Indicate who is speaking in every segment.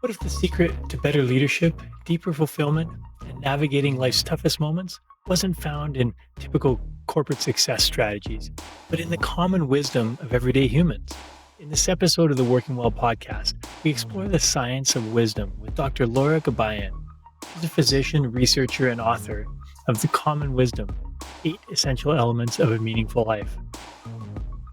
Speaker 1: What if the secret to better leadership, deeper fulfillment, and navigating life's toughest moments wasn't found in typical corporate success strategies, but in the common wisdom of everyday humans? In this episode of the Working Well podcast, we explore the science of wisdom with Dr. Laura Gabayan. She's a physician, researcher, and author of The Common Wisdom: 8 Essential Elements of a Meaningful Life.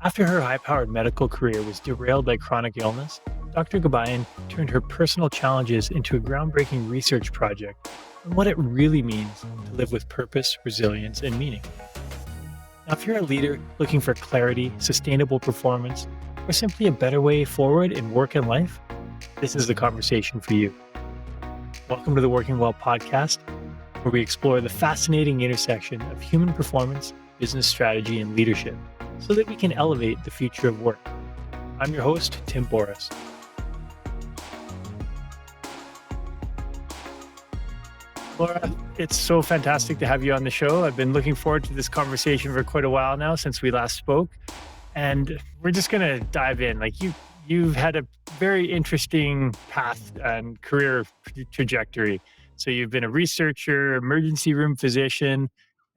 Speaker 1: After her high powered medical career was derailed by chronic illness, Dr. Gabayan turned her personal challenges into a groundbreaking research project on what it really means to live with purpose, resilience, and meaning. Now, if you're a leader looking for clarity, sustainable performance, or simply a better way forward in work and life, this is the conversation for you. Welcome to the Working Well podcast, where we explore the fascinating intersection of human performance, business strategy, and leadership so that we can elevate the future of work. I'm your host, Tim Borys. Laura, it's so fantastic to have you on the show. I've been looking forward to this conversation for quite a while now since we last spoke. And we're just going to dive in. You've had a very interesting path and career trajectory. So you've been a researcher, emergency room physician,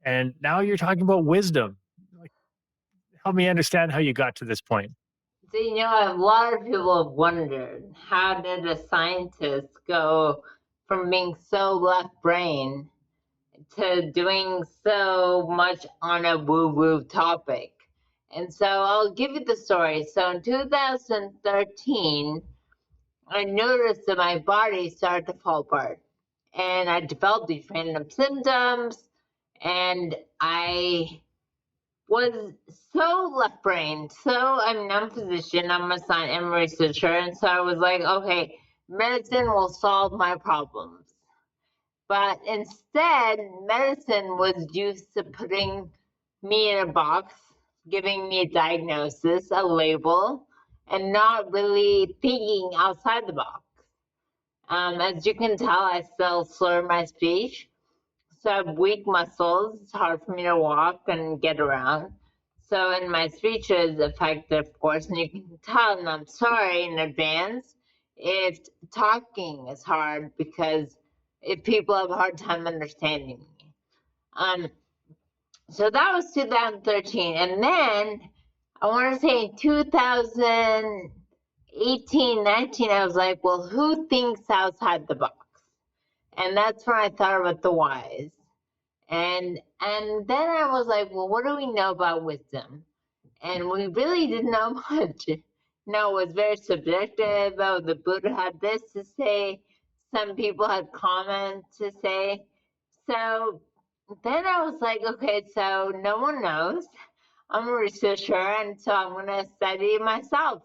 Speaker 1: and now you're talking about wisdom. Help me understand how you got to this point.
Speaker 2: So, a lot of people have wondered, how did a scientist go from being so left brain to doing so much on a woo-woo topic? And so I'll give you the story. So in 2013, I noticed that my body started to fall apart. And I developed these random symptoms, and I was so left brained. So I'm a physician, I'm a researcher, and so I was like, okay, medicine will solve my problems. But instead, medicine was used to putting me in a box, giving me a diagnosis, a label, and not really thinking outside the box. As you can tell, I still slur my speech. So I have weak muscles. It's hard for me to walk and get around. So, and my speech is effective, of course, and you can tell, and I'm sorry in advance if talking is hard because if people have a hard time understanding me. So that was 2013. And then I want to say in 2018, 19, I was like, well, who thinks outside the box? And that's when I thought about the whys. And then I was like, well, what do we know about wisdom? And we really didn't know much. No, it was very subjective. Oh, the Buddha had this to say. Some people had comments to say. So then I was like, okay, so no one knows. I'm a researcher, and so I'm going to study it myself.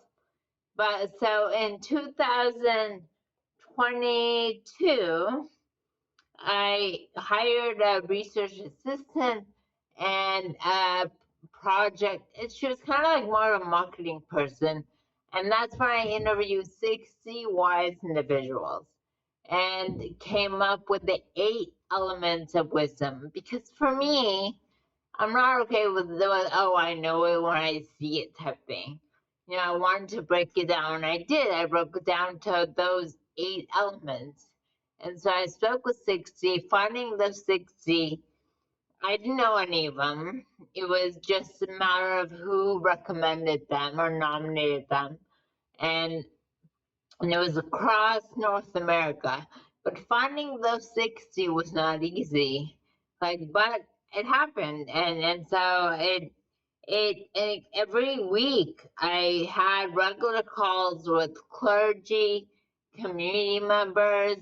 Speaker 2: But so in 2022, I hired a research assistant and a project. She was kind of like more of a marketing person. And that's when I interviewed 60 wise individuals and came up with the 8 elements of wisdom. Because for me, I'm not okay with the, oh, I know it when I see it type thing. I wanted to break it down. I did. I broke it down to those 8 elements. And so I spoke with 60, finding the 60. I didn't know any of them. It was just a matter of who recommended them or nominated them. And it was across North America. But finding those 60 was not easy. But it happened. And so it every week I had regular calls with clergy, community members,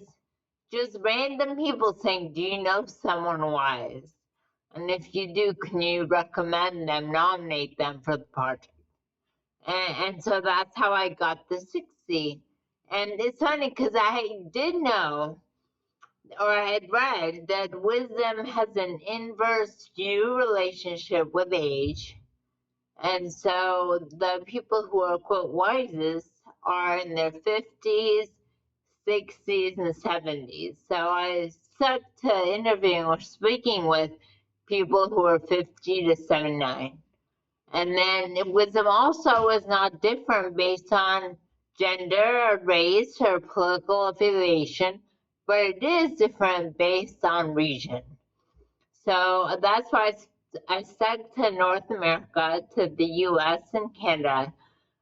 Speaker 2: just random people saying, do you know someone wise? And if you do, can you recommend them, nominate them for the project? And so that's how I got the 60. And it's funny because I did know, or I had read, that wisdom has an inverse U relationship with age. And so the people who are, quote, wisest are in their 50s, 60s, and 70s. So I stuck to interviewing or speaking with people who are 50 to 79. And then wisdom also is not different based on gender or race or political affiliation, but it is different based on region. So that's why I stuck to North America, to the US and Canada.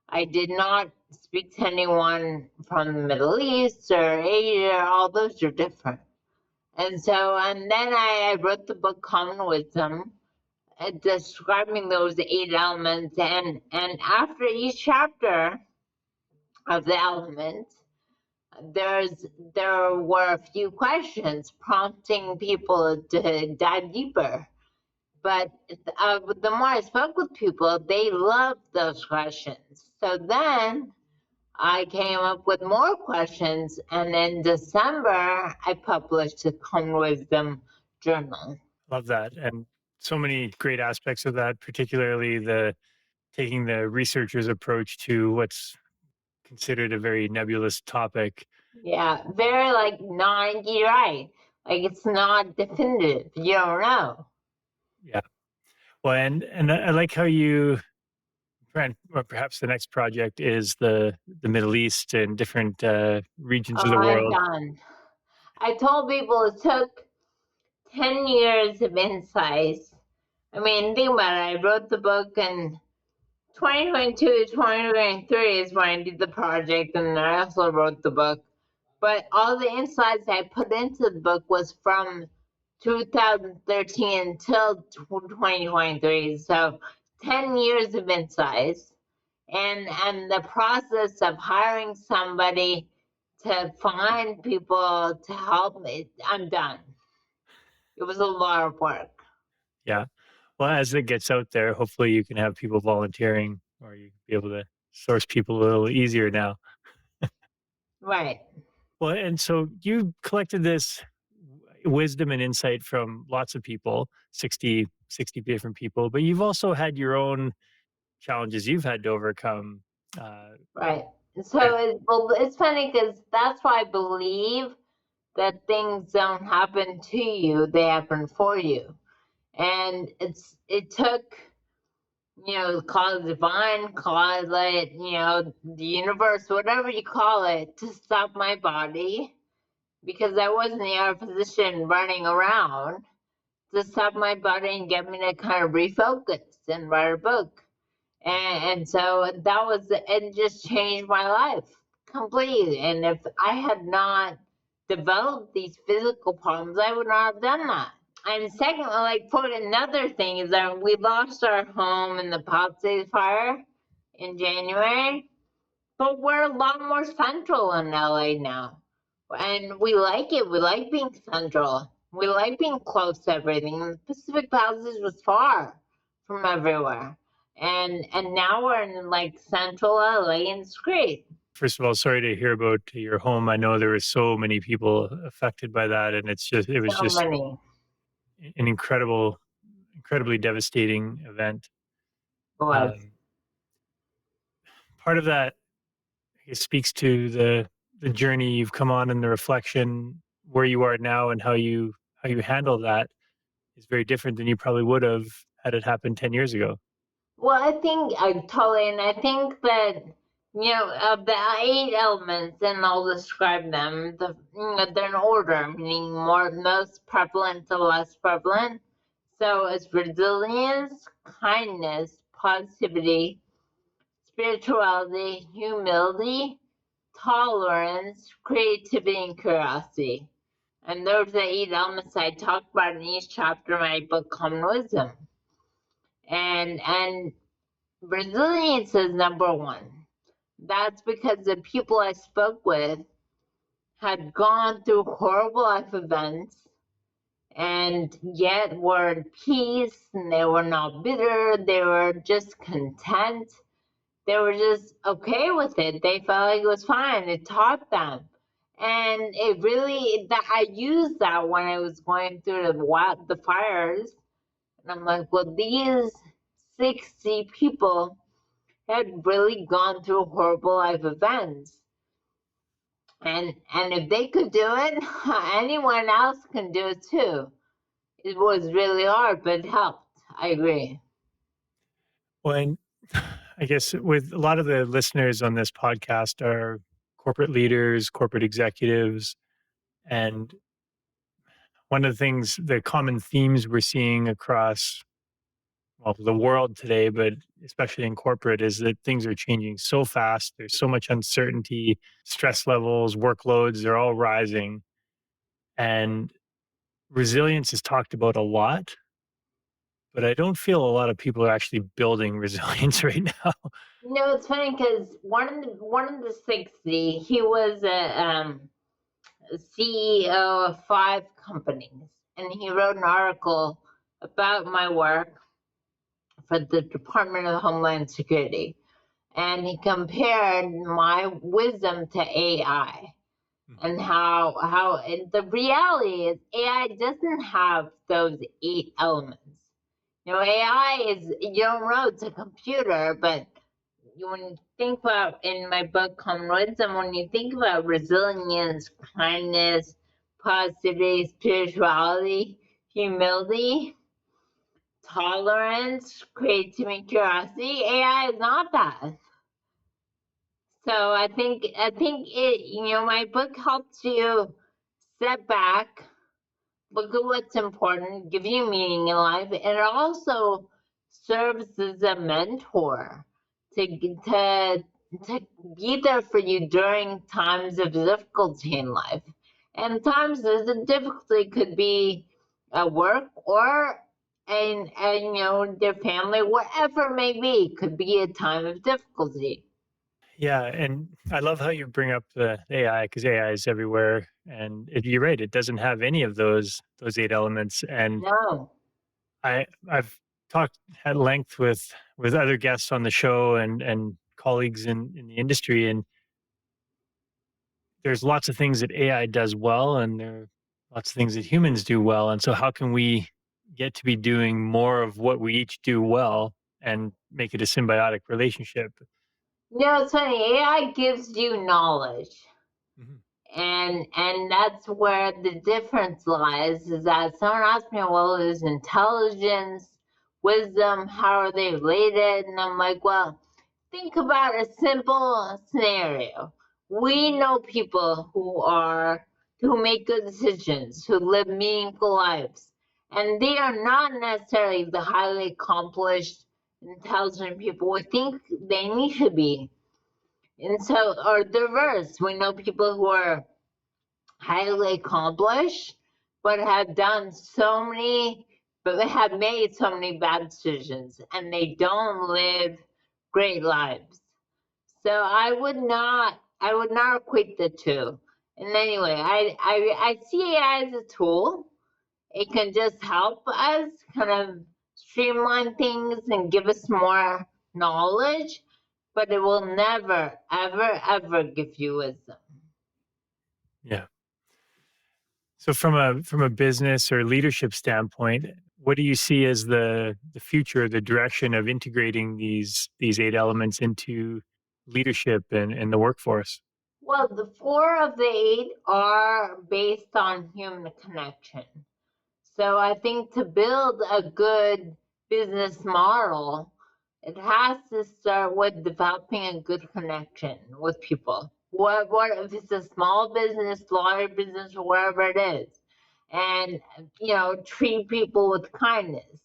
Speaker 2: I did not speak to anyone from the Middle East or Asia, all those are different. And then I wrote the book Common Wisdom, describing those 8 elements. And after each chapter of the elements, there were a few questions prompting people to dive deeper. But the more I spoke with people, they loved those questions. So then I came up with more questions, and in December, I published the Common Wisdom Journal.
Speaker 1: Love that. And so many great aspects of that, particularly the taking the researcher's approach to what's considered a very nebulous topic.
Speaker 2: Yeah, very like you're right. Like it's not definitive. You don't know.
Speaker 1: Yeah. Well, and I like how you, or perhaps the next project is the Middle East and different regions
Speaker 2: Oh,
Speaker 1: of the
Speaker 2: I'm
Speaker 1: world.
Speaker 2: done. I told people it took 10 years of insights. I mean, think about it. I wrote the book in 2022 to 2023 is when I did the project, and I also wrote the book. But all the insights I put into the book was from 2013 until 2023. So 10 years of insights. And the process of hiring somebody to find people to help me, I'm done. It was a lot of work.
Speaker 1: Yeah. Well, as it gets out there, hopefully you can have people volunteering, or you be able to source people a little easier now.
Speaker 2: Right.
Speaker 1: Well, and so you collected this wisdom and insight from lots of people, 60 different people, but you've also had your own challenges you've had to overcome. Uh,
Speaker 2: Right.
Speaker 1: and
Speaker 2: So it's funny because that's why I believe that things don't happen to you, they happen for you. And it took, call it divine, call it, the universe, whatever you call it, to stop my body, because I wasn't in our position running around, to stop my body and get me to kind of refocus and write a book. And so that was, it just changed my life completely. And if I had not developed these physical problems, I would not have done that. And secondly, like, for another thing is that we lost our home in the Palisades fire in January, but we're a lot more central in LA now. And we like it. We like being central. We like being close to everything. And the Pacific Palisades was far from everywhere. And now we're in like central LA, and it's great.
Speaker 1: first of all, sorry to hear about your home. I know there were so many people affected by that, and it was
Speaker 2: So
Speaker 1: just
Speaker 2: many
Speaker 1: an incredibly devastating event.
Speaker 2: was.
Speaker 1: Um, Part of that, I guess, speaks to the journey you've come on and the reflection where you are now and how you handle that is very different than you probably would have had it happen 10 years ago.
Speaker 2: Well, I think I totally, and I think that, of the 8 elements, and I'll describe them. They're in order, meaning most prevalent to less prevalent. So it's resilience, kindness, positivity, spirituality, humility, tolerance, creativity, and curiosity. And those are the 8 elements I talk about in each chapter of my book, Common Wisdom. And resilience is number one. That's because the people I spoke with had gone through horrible life events and yet were at peace, and they were not bitter, they were just content. They were just okay with it. They felt like it was fine. It taught them. And it really, that I used that when I was going through the fires. And I'm like, well, these 60 people had really gone through horrible life events. And if they could do it, anyone else can do it too. It was really hard, but it helped. I agree.
Speaker 1: When I guess with a lot of the listeners on this podcast are corporate leaders, corporate executives, and one of the things, the common themes we're seeing across well the world today, but especially in corporate, is that things are changing so fast. There's so much uncertainty, stress levels, workloads, they're all rising, and resilience is talked about a lot. But I don't feel a lot of people are actually building resilience right now.
Speaker 2: It's funny because one of the 60, he was a CEO of 5 companies, and he wrote an article about my work for the Department of Homeland Security, and he compared my wisdom to AI. And how the reality is AI doesn't have those 8 elements. AI is, you don't know it's a computer, but when you think about, in my book Common Wisdom, when you think about resilience, kindness, positivity, spirituality, humility, tolerance, creativity, curiosity, AI is not that. So I think my book helps you step back, look at what's important, give you meaning in life, and it also serves as a mentor to to be there for you during times of difficulty in life. And times of the difficulty could be at work or their family, whatever it may be, could be a time of difficulty.
Speaker 1: Yeah, and I love how you bring up the AI because AI is everywhere, and you're right. It doesn't have any of those 8 elements. And
Speaker 2: No.
Speaker 1: I've talked at length with other guests on the show and colleagues in the industry, and there's lots of things that AI does well, and there are lots of things that humans do well. And so, how can we get to be doing more of what we each do well and make it a symbiotic relationship?
Speaker 2: It's funny. AI gives you knowledge,
Speaker 1: Mhm.
Speaker 2: and that's where the difference lies. Is that someone asked me, "Well, is intelligence, wisdom, how are they related?" And I'm like, "Well, think about a simple scenario. We know people who make good decisions, who live meaningful lives, and they are not necessarily the highly accomplished, intelligent people we think they need to be. And so, or diverse. We know people who are highly accomplished, but have done so many, but they have made so many bad decisions, and they don't live great lives. So I would not equate the two. And anyway, I see AI as a tool. It can just help us kind of streamline things and give us more knowledge, but it will never, ever, ever give you wisdom.
Speaker 1: Yeah. So from a business or leadership standpoint, what do you see as the future, the direction of integrating these 8 elements into leadership and the workforce?
Speaker 2: Well, the 4 of the 8 are based on human connection. So I think to build a good business model, it has to start with developing a good connection with people. What if it's a small business, large business, or wherever it is, and treat people with kindness,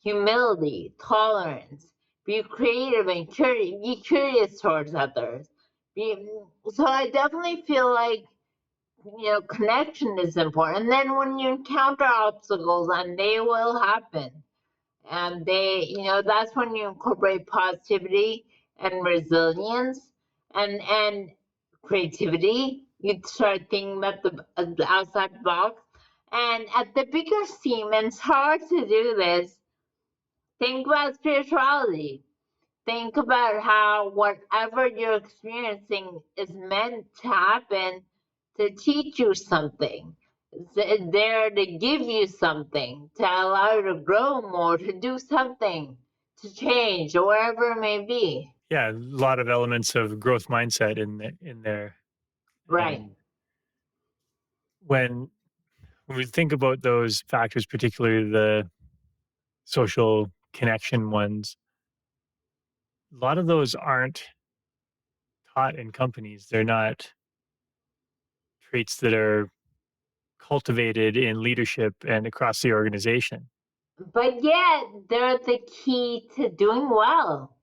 Speaker 2: humility, tolerance. Be creative and curious. Be curious towards others. Be, so I definitely feel like connection is important. And then when you encounter obstacles, and they will happen, and that's when you incorporate positivity and resilience and creativity. You start thinking about the outside box. And at the bigger scheme, and it's hard to do this, think about spirituality. Think about how whatever you're experiencing is meant to happen to teach you something. It's there to give you something, to allow you to grow more, to do something, to change, or wherever it may be.
Speaker 1: Yeah, a lot of elements of growth mindset in there.
Speaker 2: Right.
Speaker 1: And when when we think about those factors, particularly the social connection ones, a lot of those aren't taught in companies. They're not traits that are cultivated in leadership and across the organization.
Speaker 2: But yet, they're the key to doing well.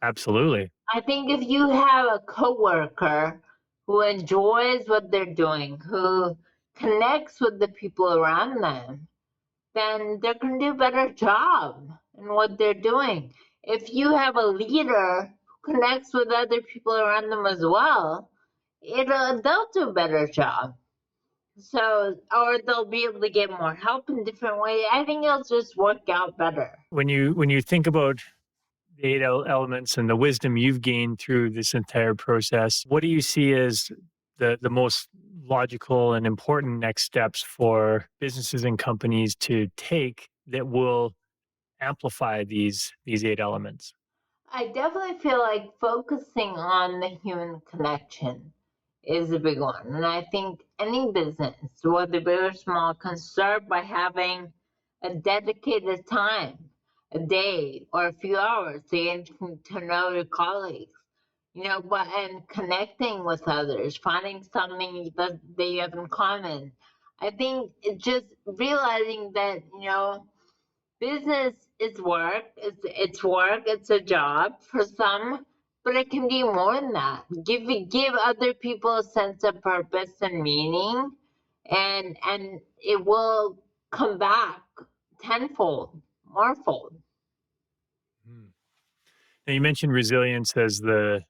Speaker 1: Absolutely.
Speaker 2: I think if you have a coworker who enjoys what they're doing, who connects with the people around them, then they're going to do a better job in what they're doing. If you have a leader who connects with other people around them as well, they'll do a better job. So, or they'll be able to get more help in different ways. I think it'll just work out better.
Speaker 1: When you think about the eight elements and the wisdom you've gained through this entire process, what do you see as the most logical and important next steps for businesses and companies to take that will amplify these eight elements?
Speaker 2: I definitely feel like focusing on the human connection is a big one. And I think any business, whether big or small, can start by having a dedicated time, a day or a few hours to get to know your colleagues, but and connecting with others, finding something that you have in common. I think it just realizing that, business is work. It's work. It's a job for some, but it can be more than that. Give other people a sense of purpose and meaning, and it will come back tenfold, morefold.
Speaker 1: Hmm. Now you mentioned resilience as the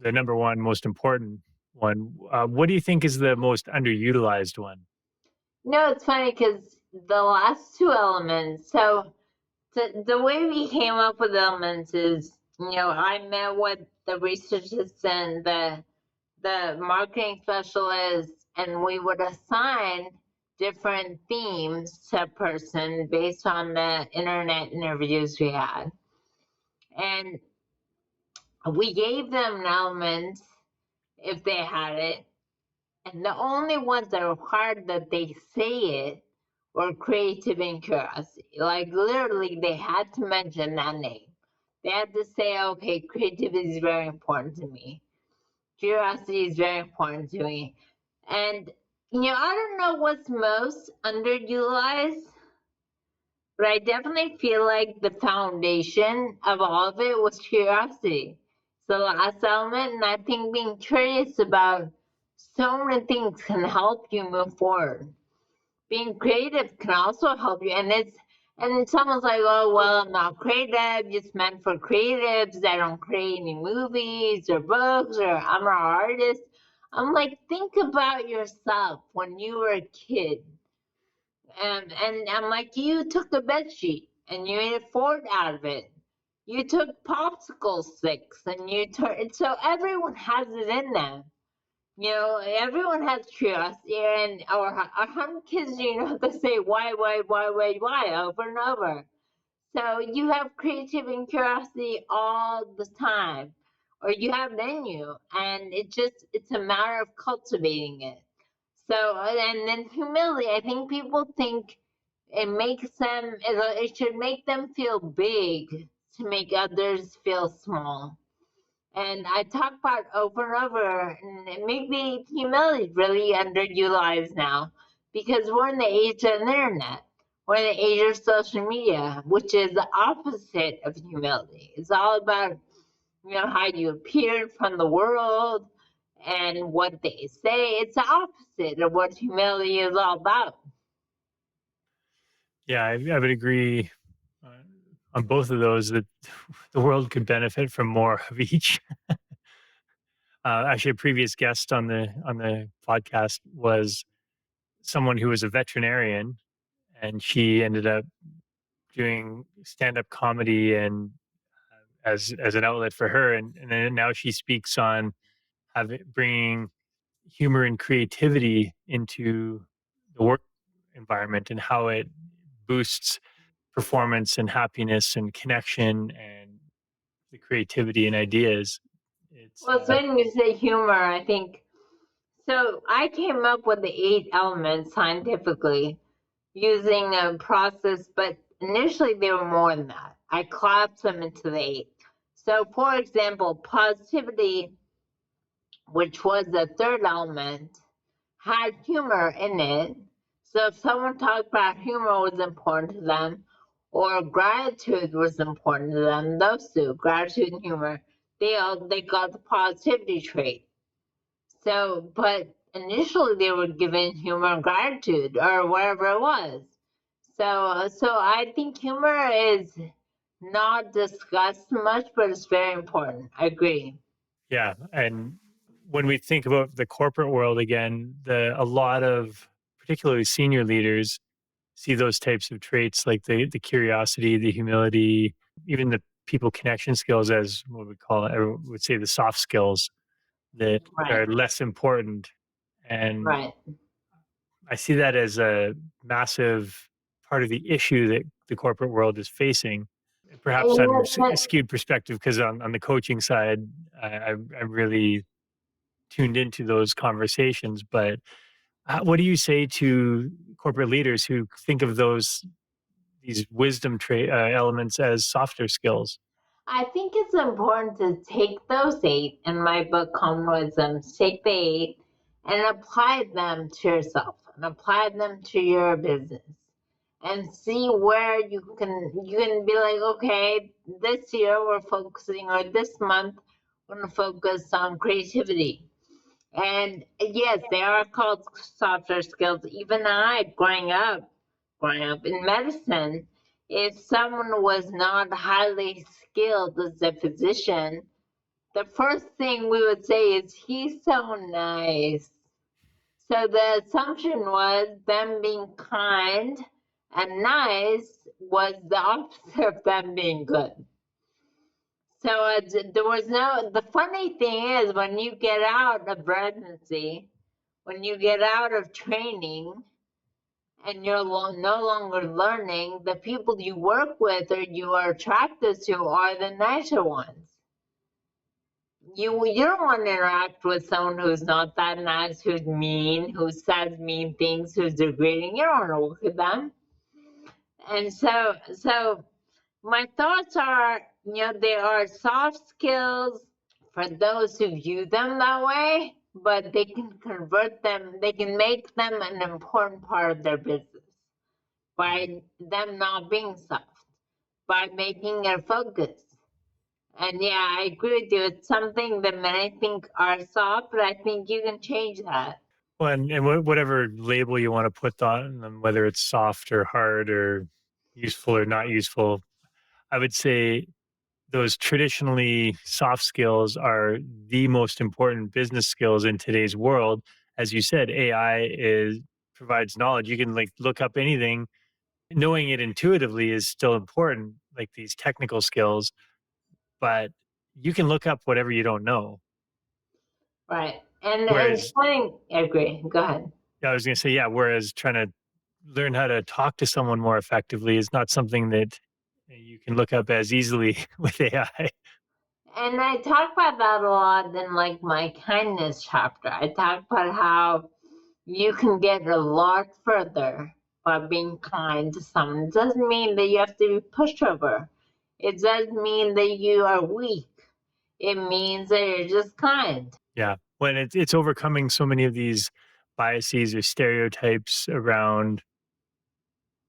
Speaker 1: number one most important one. What do you think is the most underutilized one?
Speaker 2: It's funny because the last two elements. So the way we came up with elements is, I met with the research assistant, the marketing specialist, and we would assign different themes to a person based on the internet interviews we had. And we gave them an element if they had it. And the only ones that required that they say it were creativity and curiosity. Like literally, they had to mention that name. They had to say, okay, creativity is very important to me. Curiosity is very important to me. And, I don't know what's most underutilized, but I definitely feel like the foundation of all of it was curiosity. It's the last element, and I think being curious about so many things can help you move forward. Being creative can also help you, and someone's like, oh well, I'm not creative, it's meant for creatives. I don't create any movies or books, or I'm not an artist. I'm like, think about yourself when you were a kid. And I'm like, you took a bed sheet and you made a fort out of it. You took popsicle sticks and you turned, so everyone has it in them. Everyone has curiosity, and our home kids, they say why over and over. So you have creativity and curiosity all the time, or you have it in you, and it's a matter of cultivating it. So, and then humility, I think people think it should make them feel big to make others feel small. And I talk about over and over, and maybe humility is really underutilized now because we're in the age of the internet. We're in the age of social media, which is the opposite of humility. It's all about, how you appear from the world and what they say. It's the opposite of what humility is all about.
Speaker 1: Yeah, I would agree uh, on both of those that the world could benefit from more of each. Actually, a previous guest on the podcast was someone who was a veterinarian, and she ended up doing stand up comedy and as an outlet for her, and then now she speaks on having bringing humor and creativity into the work environment and how it boosts performance and happiness and connection and the creativity and ideas. It's
Speaker 2: Well, it's when you say humor, I think. So I came up with the 8 elements scientifically using a process, but initially they were more than that. I collapsed them into the 8. So, for example, positivity, which was the third element, had humor in it. So if someone talked about humor was important to them, or gratitude was important to them, those two, gratitude and humor, they got the positivity trait. So, but initially they were given humor and gratitude or whatever it was. So I think humor is not discussed much, but it's very important. I agree.
Speaker 1: Yeah, and when we think about the corporate world again, a lot of particularly senior leaders see those types of traits like the curiosity, the humility, even the people connection skills as what we call it, or would say the soft skills that
Speaker 2: Right,
Speaker 1: are less important. And
Speaker 2: right.
Speaker 1: I see that as a massive part of the issue that the corporate world is facing.
Speaker 2: And
Speaker 1: Perhaps
Speaker 2: you
Speaker 1: I'm
Speaker 2: know,
Speaker 1: skewed perspective because on the coaching side, I really tuned into those conversations. But what do you say to corporate leaders who think of these wisdom elements as softer skills?
Speaker 2: I think it's important to take those eight in my book, Common Wisdoms, take the eight and apply them to yourself and apply them to your business and see where you can be like, okay, this year we're focusing, or this month we're going to focus on creativity. And yes, they are called softer skills. Even I, growing up in medicine, if someone was not highly skilled as a physician, the first thing we would say is, he's so nice. So the assumption was them being kind and nice was the opposite of them being good. So there was no, the funny thing is, when you get out of residency, when you get out of training, and you're no longer learning, the people you work with or you are attracted to are the nicer ones. You don't want to interact with someone who's not that nice, who's mean, who says mean things, who's degrading. You don't want to work with them. And so my thoughts are, they are soft skills for those who view them that way, but they can convert them, they can make them an important part of their business by them not being soft, by making it a focus. And yeah, I agree with you. It's something that many think are soft, but I think you can change that.
Speaker 1: Well, and whatever label you want to put on them, whether it's soft or hard or useful or not useful, I would say those traditionally soft skills are the most important business skills in today's world. As you said, AI is provides knowledge. You can like look up anything. Knowing it intuitively is still important, like these technical skills, but you can look up whatever you don't know.
Speaker 2: Right. And
Speaker 1: Whereas,
Speaker 2: funny, I agree. Go ahead.
Speaker 1: I was going to say, yeah, whereas trying to learn how to talk to someone more effectively is not something that you can look up as easily with AI.
Speaker 2: And I talk about that a lot in like my kindness chapter. I talk about how you can get a lot further by being kind to someone. It doesn't mean that you have to be pushover. It doesn't mean that you are weak. It means that you're just kind.
Speaker 1: Yeah, when it's overcoming so many of these biases or stereotypes around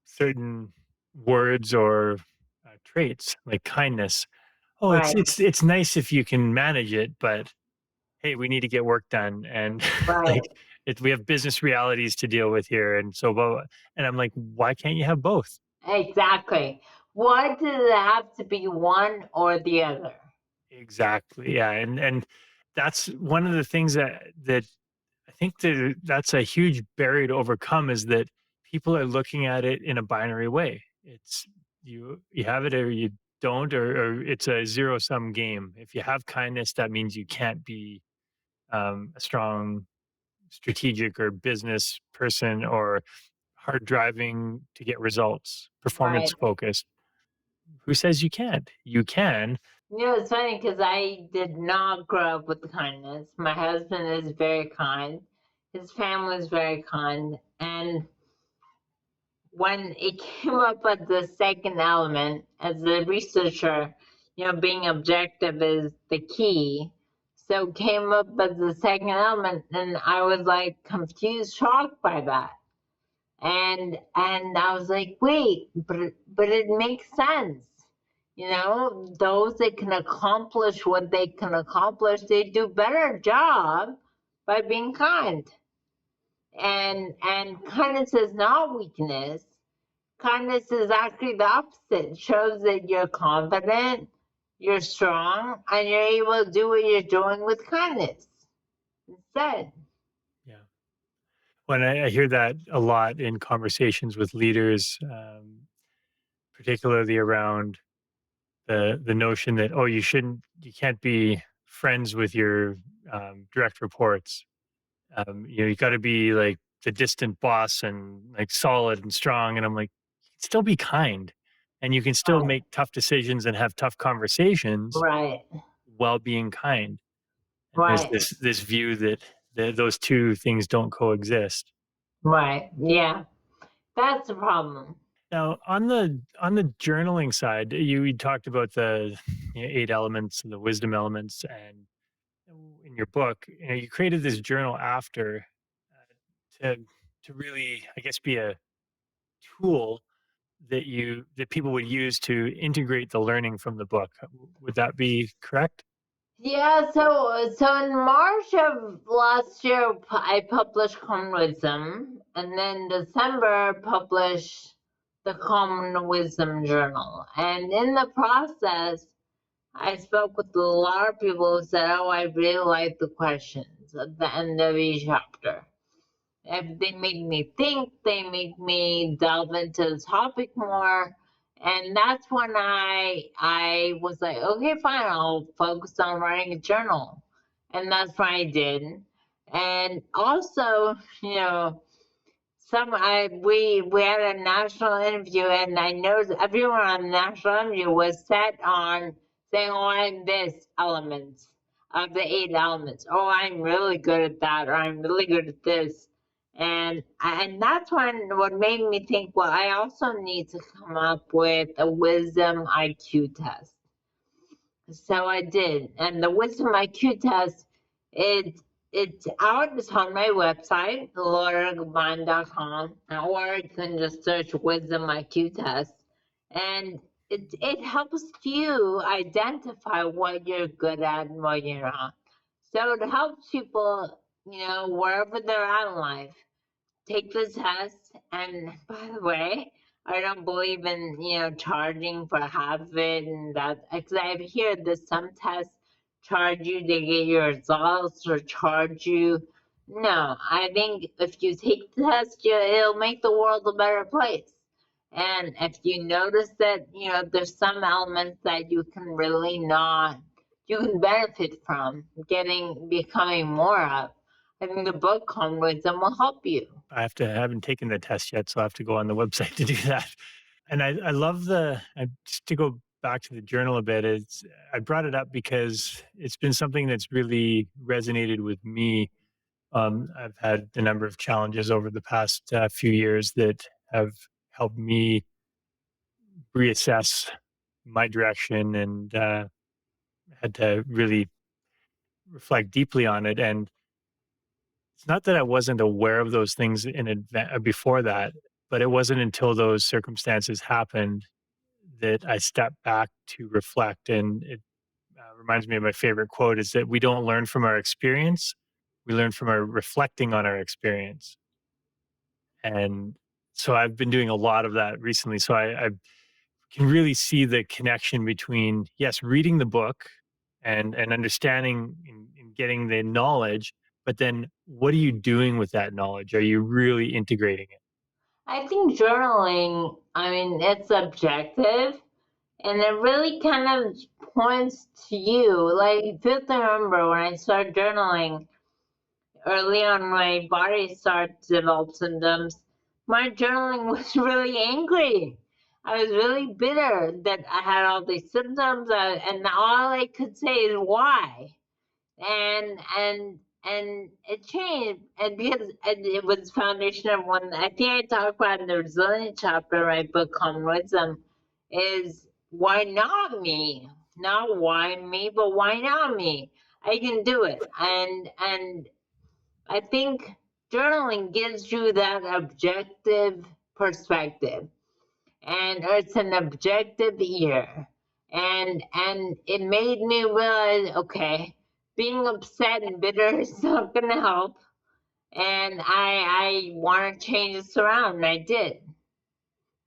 Speaker 1: certain words or traits like kindness. Oh,
Speaker 2: Right,
Speaker 1: it's nice if you can manage it, but hey, we need to get work done, and
Speaker 2: right.
Speaker 1: like we have business realities to deal with here, and so blah, blah. And I'm like, why can't you have both?
Speaker 2: Exactly. Why does it have to be one or the other?
Speaker 1: Exactly, yeah, and that's one of the things that I think that's a huge barrier to overcome is that people are looking at it in a binary way. It's you have it or you don't, or it's a zero sum game. If you have kindness, that means you can't be a strong strategic or business person or hard driving to get results, performance
Speaker 2: Right.
Speaker 1: focused. Who says you can't? You can.
Speaker 2: It's funny because I did not grow up with kindness. My husband is very kind. His family is very kind. And when it came up with the second element, as a researcher, being objective is the key. So came up as the second element, and I was like confused, shocked by that. And I was like, wait, but it makes sense. Those that can accomplish what they can accomplish, they do better job by being kind. And kindness is not weakness. Kindness is actually the opposite. It shows that you're confident, you're strong, and you're able to do what you're doing with kindness instead.
Speaker 1: Yeah. When I hear that a lot in conversations with leaders, particularly around the notion that, oh, you can't be friends with your direct reports. You got to be like the distant boss and like solid and strong. And I'm like, you can still be kind, and you can still
Speaker 2: Right,
Speaker 1: make tough decisions and have tough conversations
Speaker 2: right,
Speaker 1: while being kind. And there's
Speaker 2: right,
Speaker 1: this view that those two things don't coexist.
Speaker 2: right. Yeah, that's the problem.
Speaker 1: Now, on the journaling side, you talked about the eight elements and the wisdom elements, and in your book, you created this journal after to really, I guess, be a tool that people would use to integrate the learning from the book. Would that be correct?
Speaker 2: Yeah, so in March of last year, I published Common Wisdom, and then December published the Common Wisdom Journal. And in the process, I spoke with a lot of people who said, "Oh, I really like the questions at the end of each chapter. If they make me think, they make me delve into the topic more." And that's when I was like, okay, fine, I'll focus on writing a journal. And that's what I did. And also, you know, we had a national interview, and I noticed everyone on the national interview was set on saying, "Oh, I'm this element of the eight elements. Oh, I'm really good at that, or I'm really good at this." And that's what made me think, well, I also need to come up with a wisdom IQ test. So I did, and the Wisdom IQ test, it it's out. It's on my website, lauragabayan.com, or you can just search Wisdom IQ test, and it helps you identify what you're good at and what you're not. So it helps people, wherever they're at in life, take the test. And by the way, I don't believe in charging for half of it, and that, because I hear that some tests charge you to get your results or charge you. No, I think if you take the test, it'll make the world a better place. And if you notice that there's some elements that you can really not, you can benefit from becoming more of, I think the book Calm Wisdom will help you.
Speaker 1: I haven't taken the test yet, so I have to go on the website to do that. And I love just to go back to the journal a bit. I brought it up because it's been something that's really resonated with me. I've had a number of challenges over the past few years that have helped me reassess my direction, and had to really reflect deeply on it. And it's not that I wasn't aware of those things in before that, but it wasn't until those circumstances happened that I stepped back to reflect. And it reminds me of my favorite quote: is that we don't learn from our experience, we learn from our reflecting on our experience. And so I've been doing a lot of that recently. So I can really see the connection between, yes, reading the book and understanding and getting the knowledge, but then what are you doing with that knowledge? Are you really integrating it?
Speaker 2: I think journaling, I mean, it's subjective, and it really kind of points to you. Like, if you have to remember, when I started journaling early on, my body started to develop symptoms. My journaling was really angry. I was really bitter that I had all these symptoms, and all I could say is why. And it changed, and because it was foundation of one, I think I talk about in the resilience chapter of my book Calm Wisdom, is why not me? Not why me, but why not me? I can do it. And I think journaling gives you that objective perspective, and it's an objective ear. And it made me realize, okay, being upset and bitter is not gonna help. And I want to change this around, and I did.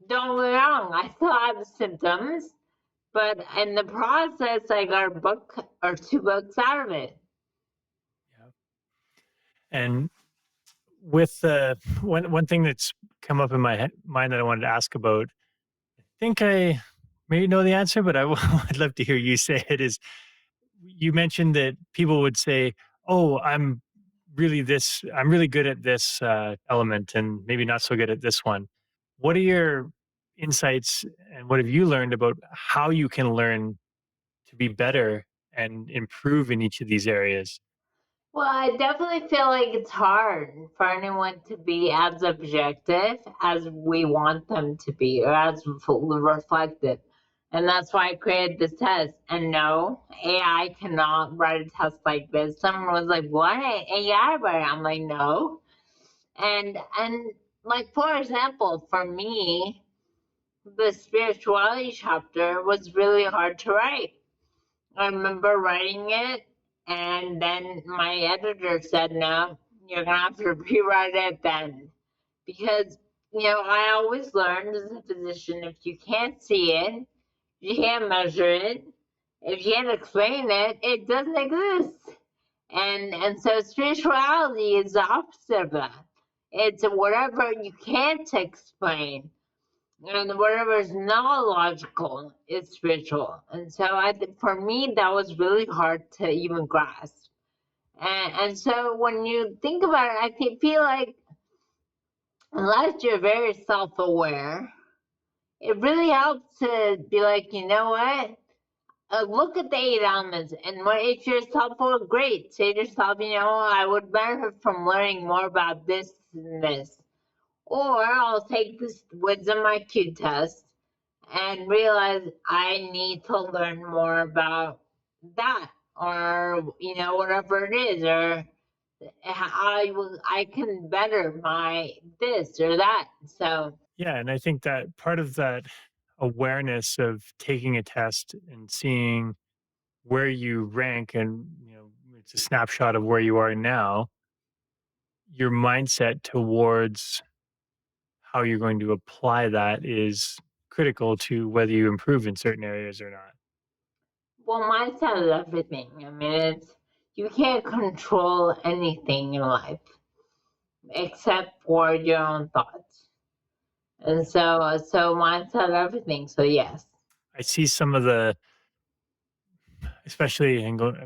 Speaker 2: Don't get me wrong, I still have the symptoms, but in the process, I got a book or two books out of it.
Speaker 1: Yeah. And with one thing that's come up in my mind that I wanted to ask about, I think I maybe know the answer, but I'd love to hear you say it. Is you mentioned that people would say, "Oh, I'm really good at this element, and maybe not so good at this one." What are your insights, and what have you learned about how you can learn to be better and improve in each of these areas?
Speaker 2: Well, I definitely feel like it's hard for anyone to be as objective as we want them to be, or as reflective. And that's why I created this test. And no, AI cannot write a test like this. Someone was like, "What? AI write it?" I'm like, "No." And like, for example, for me, the spirituality chapter was really hard to write. I remember writing it, and then my editor said, "No, you're gonna have to rewrite it then." Because, I always learned as a physician, if you can't see it, you can't measure it, if you can't explain it, it doesn't exist. And so spirituality is the opposite of that. It's whatever you can't explain, and whatever is not logical is spiritual. And so for me, that was really hard to even grasp. And so when you think about it, feel like unless you're very self-aware, it really helps to be like, you know what? Look at the 8 elements, and if you're self-aware, great. Say to yourself, I would benefit from learning more about this and this. Or I'll take this wisdom IQ test and realize I need to learn more about that, or whatever it is, or I can better my this or that. So
Speaker 1: Yeah, and I think that part of that awareness of taking a test and seeing where you rank, and it's a snapshot of where you are now, your mindset towards how you're going to apply that is critical to whether you improve in certain areas or not.
Speaker 2: well, mindset is everything. I mean, you can't control anything in life except for your own thoughts. And so mindset everything. So yes.
Speaker 1: I see some of the, especially, and go,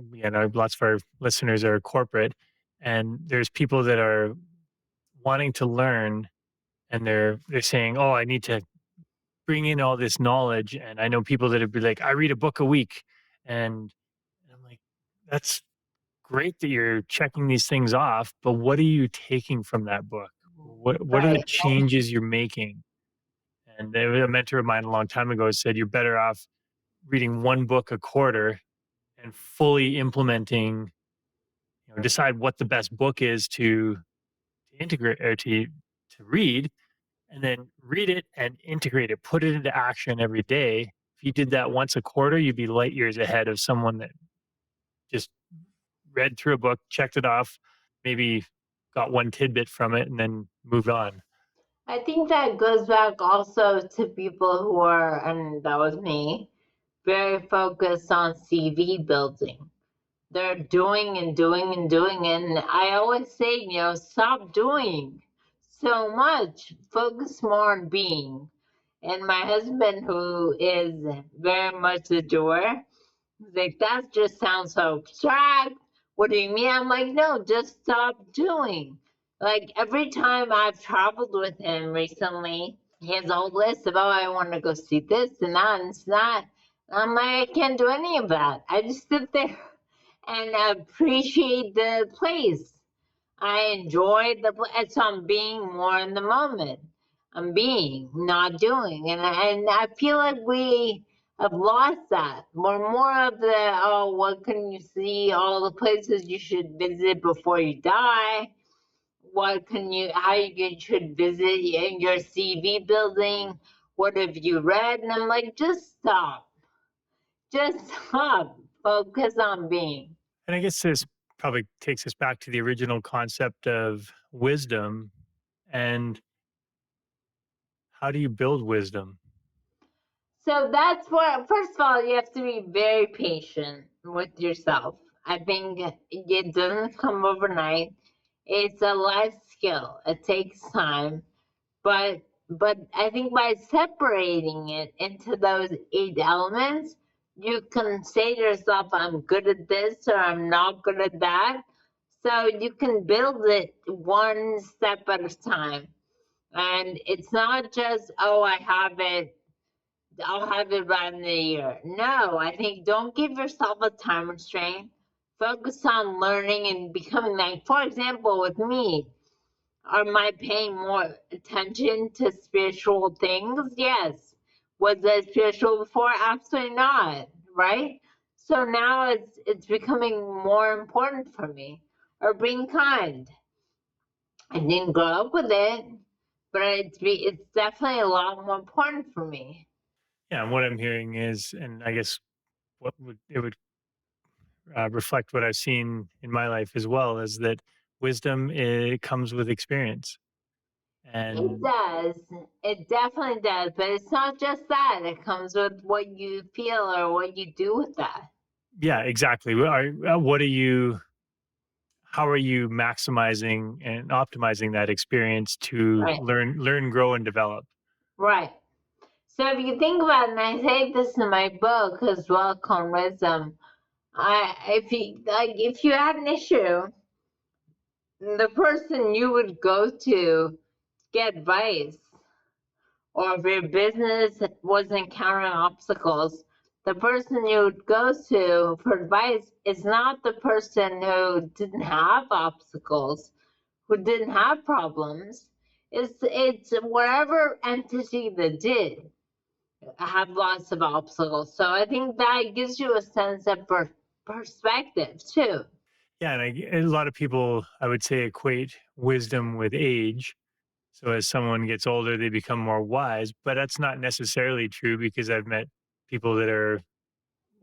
Speaker 1: lots of our listeners are corporate, and there's people that are wanting to learn, and they're saying, "Oh, I need to bring in all this knowledge." And I know people that would be like, "I read a book a week," and I'm like, "That's great that you're checking these things off, but what are you taking from that book? What are the
Speaker 2: Right.
Speaker 1: changes you're making?" And there was a mentor of mine a long time ago said, "You're better off reading one book a quarter and fully implementing, decide what the best book is to integrate or to read, and then read it and integrate it, put it into action every day." If you did that once a quarter, you'd be light years ahead of someone that just read through a book, checked it off, maybe got one tidbit from it, and then moved on.
Speaker 2: I think that goes back also to people who are, and that was me, very focused on CV building. They're doing and doing and doing. And I always say, stop doing so much, focus more on being. And my husband, who is very much the doer, he's like, that just sounds so abstract. What do you mean? I'm like, no, just stop doing. Like every time I've traveled with him recently, he has a whole list of, oh, I want to go see this and that and it's that. I'm like, I can't do any of that. I just sit there and appreciate the place. I enjoy the place. So I'm being more in the moment. I'm being, not doing. And I feel like we have lost that. We're more of the, oh, what can you see? All the places you should visit before you die. What can you, how you should visit in your CV building. What have you read? And I'm like, just stop. Just stop. Focus on being.
Speaker 1: And I guess this probably takes us back to the original concept of wisdom. And how do you build wisdom?
Speaker 2: So that's where, first of all, you have to be very patient with yourself. I think it doesn't come overnight. It's a life skill. It takes time. But I think by separating it into those 8 elements, you can say to yourself, I'm good at this or I'm not good at that. So you can build it one step at a time. And it's not just, oh, I'll have it by the year. No, I think don't give yourself a time restraint. Focus on learning and becoming like, for example, with me, am I paying more attention to spiritual things? Yes. Was I spiritual before? Absolutely not. Right? So now it's becoming more important for me. Or being kind. I didn't grow up with it, but it's definitely a lot more important for me.
Speaker 1: Yeah, and what I'm hearing is, and I guess what would it would reflect what I've seen in my life as well, is that wisdom it comes with experience.
Speaker 2: It
Speaker 1: And
Speaker 2: does. It definitely does. But it's not just that. It comes with what you feel or what you do with that.
Speaker 1: yeah, exactly. What are you? How are you maximizing and optimizing that experience to
Speaker 2: Right.
Speaker 1: learn, grow, and develop?
Speaker 2: Right. So if you think about it, and I say this in my book as well, Conrism, if you had an issue, the person you would go to get advice, or if your business was encountering obstacles, the person you would go to for advice is not the person who didn't have obstacles, who didn't have problems. It's whatever entity that did have lots of obstacles. So I think that gives you a sense of perspective too.
Speaker 1: Yeah, and a lot of people, I would say, equate wisdom with age. So as someone gets older, they become more wise, but that's not necessarily true because I've met people that are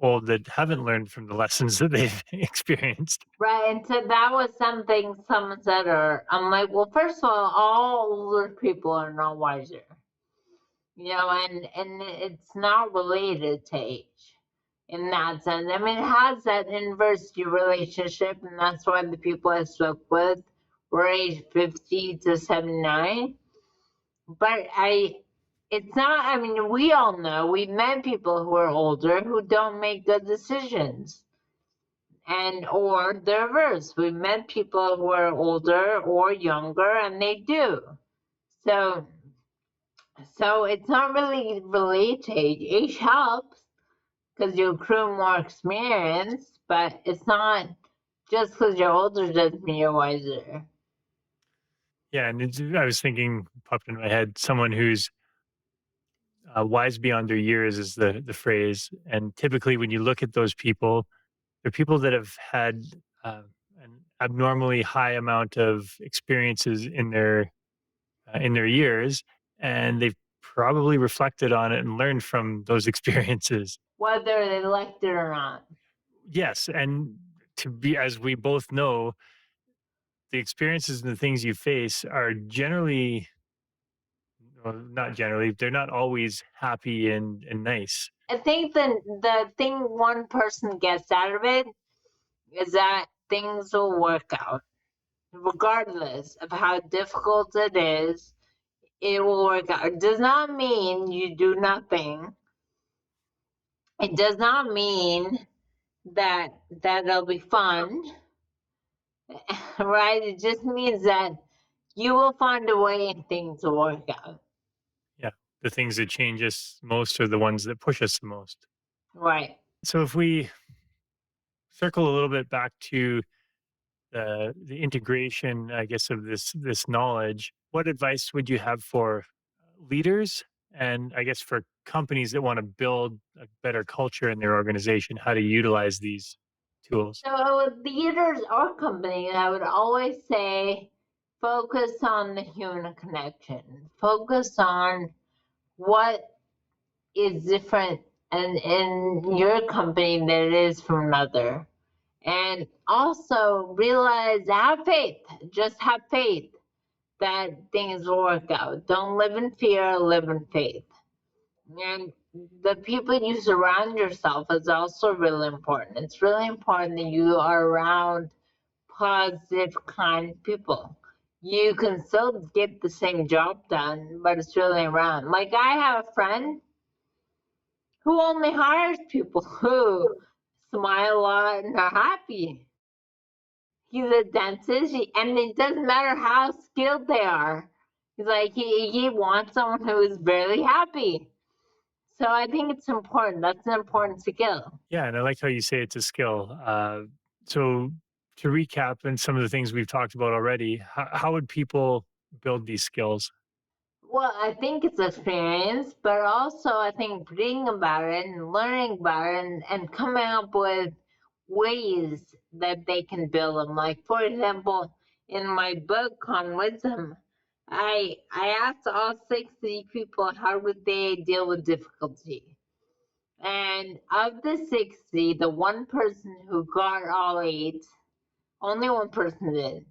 Speaker 1: old that haven't learned from the lessons that they've experienced.
Speaker 2: Right. And so that was something someone said, or I'm like, well, first of all older people are not wiser, and it's not related to age in that sense. I mean, it has that inversely relationship, and that's why the people I spoke with were age 50 to 79. But it's not, I mean, we all know, we've met people who are older who don't make good decisions. And, or the reverse, we've met people who are older or younger and they do. So, so it's not really related to age. Age helps because you accrue more experience, but it's not just because you're older doesn't mean you're wiser.
Speaker 1: Yeah, and I was thinking, popped into my head, someone who's wise beyond their years is the phrase. And typically, when you look at those people, they're people that have had an abnormally high amount of experiences in their years, and they've probably reflected on it and learned from those experiences.
Speaker 2: Whether they liked it or not.
Speaker 1: Yes, and to be, as we both know, the experiences and the things you face are generally, well, not generally, they're not always happy and nice.
Speaker 2: I think the thing one person gets out of it is that things will work out. Regardless of how difficult it is, it will work out. It does not mean you do nothing. It does not mean that it'll be fun, right? It just means that you will find a way and things will work out.
Speaker 1: Yeah, the things that change us most are the ones that push us the most.
Speaker 2: Right.
Speaker 1: So if we circle a little bit back to the integration, I guess, of this knowledge, what advice would you have for leaders and I guess for companies that want to build a better culture in their organization how to utilize these tools?
Speaker 2: So with leaders or companies, I would always say focus on the human connection. Focus on what is different in your company than it is from another. And also realize, have faith. Just have faith that things will work out. Don't live in fear, live in faith. And the people you surround yourself is also really important. It's really important that you are around positive, kind people. You can still get the same job done, but it's really around. Like I have a friend who only hires people who smile a lot and are happy. He's a dentist, and it doesn't matter how skilled they are. He's like he wants someone who is very happy. So I think it's important. That's an important skill.
Speaker 1: Yeah, and I like how you say it's a skill. So to recap, and some of the things we've talked about already, how would people build these skills?
Speaker 2: Well, I think it's experience, but also I think reading about it and learning about it and coming up with ways that they can build them. Like for example, in my book on wisdom, I asked all 60 people how would they deal with difficulty. And of the 60, the one person who got all eight, only one person did.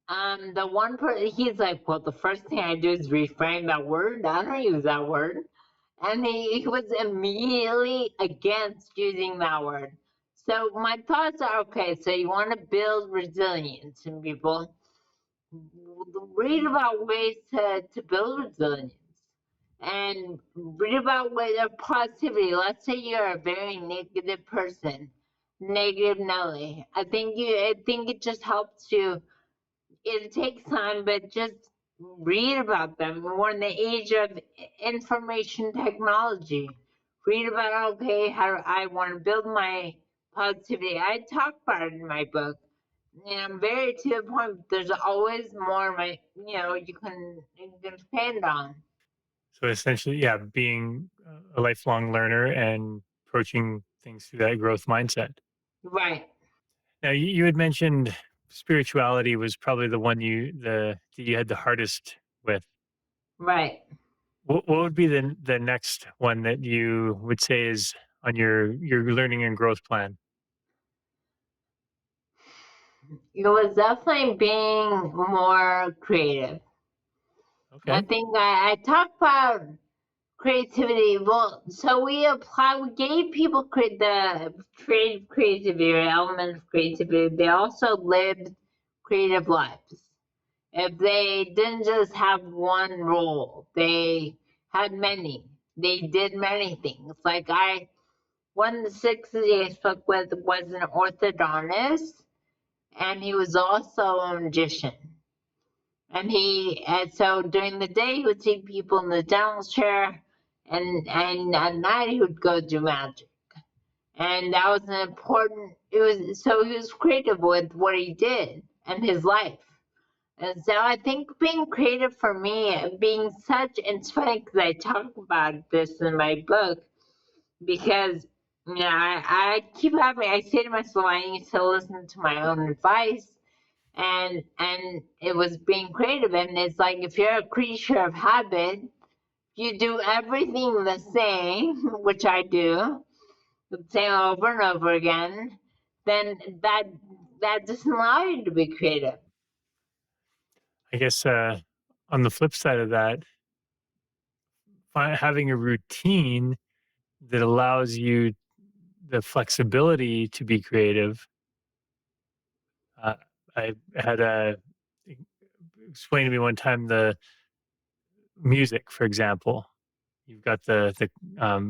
Speaker 2: The one person, he's like, well, the first thing I do is reframe that word. I don't use that word. And he was immediately against using that word. So my thoughts are, okay, so you want to build resilience in people. Read about ways to build resilience and read about ways of positivity. Let's say you're a very negative person, negative Nelly. I think it just helps you. It takes time, but just read about them. We're in the age of information technology. Read about, okay, how I want to build my positivity. I talk about it in my book. And I'm very to the point, there's always more you can depend on.
Speaker 1: So essentially, yeah, being a lifelong learner and approaching things through that growth mindset.
Speaker 2: Right,
Speaker 1: Now, you had mentioned spirituality was probably the one that you had the hardest with.
Speaker 2: right.
Speaker 1: What would be the next one that you would say is on your learning and growth plan?
Speaker 2: It was definitely being more creative. I
Speaker 1: Okay.
Speaker 2: think I talk about creativity. Well, so we gave people the creativity or element of creativity. They also lived creative lives. If they didn't just have one role, they had many. They did many things. Like one of the 60 I spoke with was an orthodontist, and he was also a magician. And so during the day he would see people in the dental chair, and at night he would go do magic. And that was an important. It was so he was creative with what he did and his life. And so I think being creative for me, being such, it's funny because I talk about this in my book because I keep having, I say to myself, I need to listen to my own advice. And it was being creative. And it's like, if you're a creature of habit, you do everything the same, which I do, the same over and over again, then that doesn't allow you to be creative.
Speaker 1: I guess on the flip side of that, having a routine that allows you the flexibility to be creative. Uh, I had a explained to me one time the music, for example. You've got the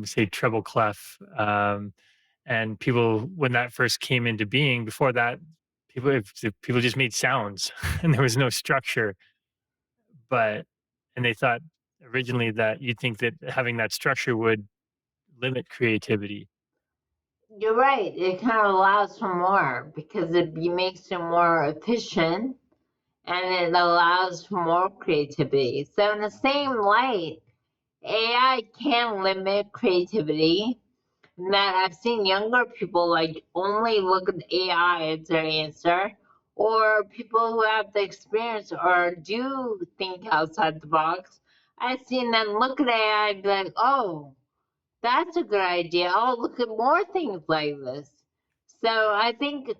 Speaker 1: say treble clef, and people when that first came into being. Before that, people just made sounds, and there was no structure. But and they thought originally that you'd think that having that structure would limit creativity.
Speaker 2: You're right. It kind of allows for more because it makes you more efficient and it allows for more creativity. So, in the same light, AI can limit creativity. That I've seen younger people like only look at AI as their answer, or people who have the experience or do think outside the box. I've seen them look at AI and be like, oh, that's a good idea. I'll look at more things like this. So I think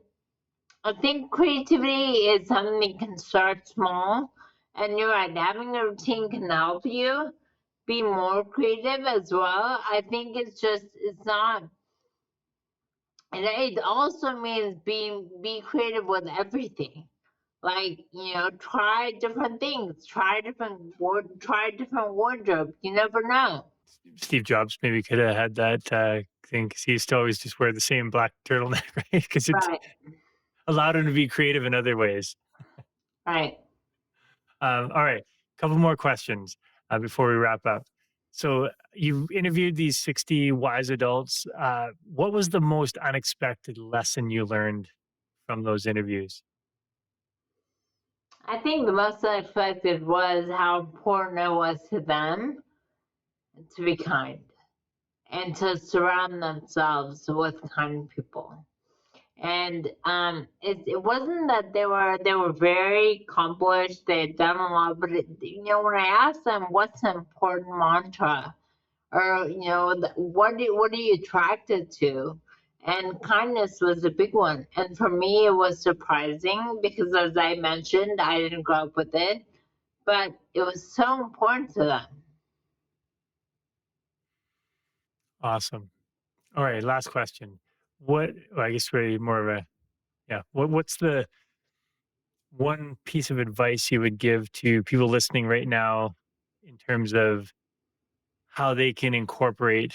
Speaker 2: creativity is something that can start small, and you're right, having a routine can help you be more creative as well. I think it's not, and it also means be creative with everything. Like, try different things, try different wardrobe. You never know.
Speaker 1: Steve Jobs maybe could have had that thing because he used to always just wear the same black turtleneck, right? Because it
Speaker 2: Right,
Speaker 1: allowed him to be creative in other ways.
Speaker 2: right.
Speaker 1: All right, a couple more questions before we wrap up. So you interviewed these 60 wise adults. What was the most unexpected lesson you learned from those interviews?
Speaker 2: I think the most unexpected was how important it was to them to be kind and to surround themselves with kind people. And it wasn't that they were very accomplished, they had done a lot, but when I asked them what's an important mantra, or what are you attracted to, and kindness was a big one. And for me, it was surprising because, as I mentioned, I didn't grow up with it, but it was so important to them.
Speaker 1: Awesome. All right, last question. Well, I guess really more of a, yeah. What's the one piece of advice you would give to people listening right now in terms of how they can incorporate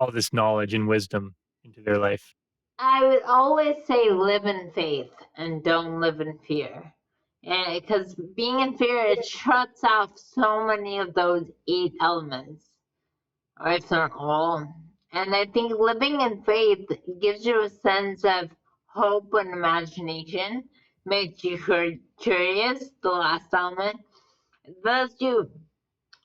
Speaker 1: all this knowledge and wisdom into their life?
Speaker 2: I would always say live in faith and don't live in fear. And because being in fear, it shuts off so many of those 8 elements, or if not all. And I think living in faith gives you a sense of hope and imagination, makes you curious, the last element. Thus, you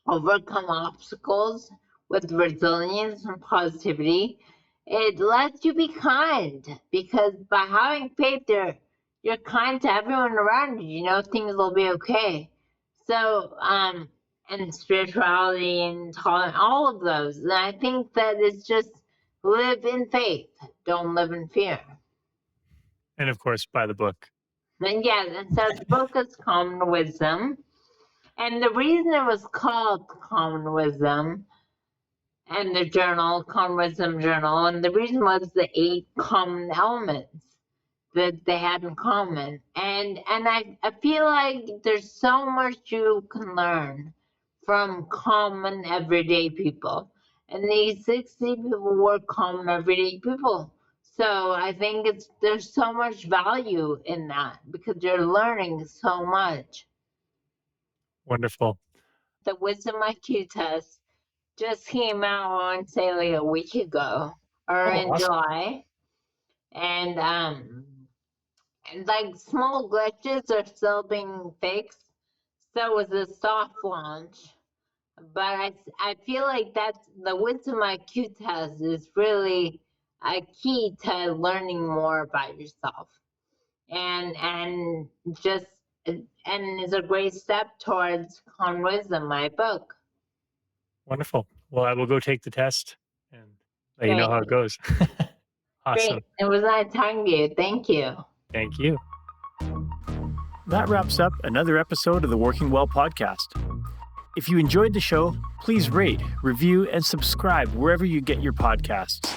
Speaker 2: overcome obstacles with resilience and positivity. It lets you be kind because by having faith there, you're kind to everyone around you. You know things will be okay. So, and spirituality and tolerance, all of those. And I think that it's just live in faith, don't live in fear.
Speaker 1: And of course, by the book.
Speaker 2: And yeah, and so the book is Common Wisdom. And the reason it was called Common Wisdom and the journal, Common Wisdom Journal, and the reason was the 8 common elements that they had in common. And I feel like there's so much you can learn from common everyday people. And these 60 people were common everyday people. So I think there's so much value in that because you're learning so much.
Speaker 1: Wonderful.
Speaker 2: The Wisdom IQ test just came out, I want to say like a week ago or
Speaker 1: Oh,
Speaker 2: in
Speaker 1: awesome.
Speaker 2: July. And like small glitches are still being fixed. So it was a soft launch. But I feel like that's the Wisdom IQ test is really a key to learning more about yourself. And just and is a great step towards Common Wisdom, my book.
Speaker 1: Wonderful. Well, I will go take the test and let you know
Speaker 2: Great,
Speaker 1: how it goes.
Speaker 2: great.
Speaker 1: Awesome.
Speaker 2: It was nice talking to you. Thank you.
Speaker 1: Thank you. That wraps up another episode of the Working Well podcast. If you enjoyed the show, please rate, review, and subscribe wherever you get your podcasts.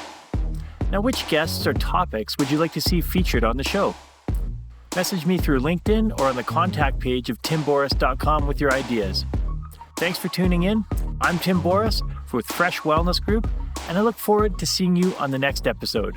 Speaker 1: Now, which guests or topics would you like to see featured on the show? Message me through LinkedIn or on the contact page of timborys.com with your ideas. Thanks for tuning in. I'm Tim Borys with Fresh Wellness Group, and I look forward to seeing you on the next episode.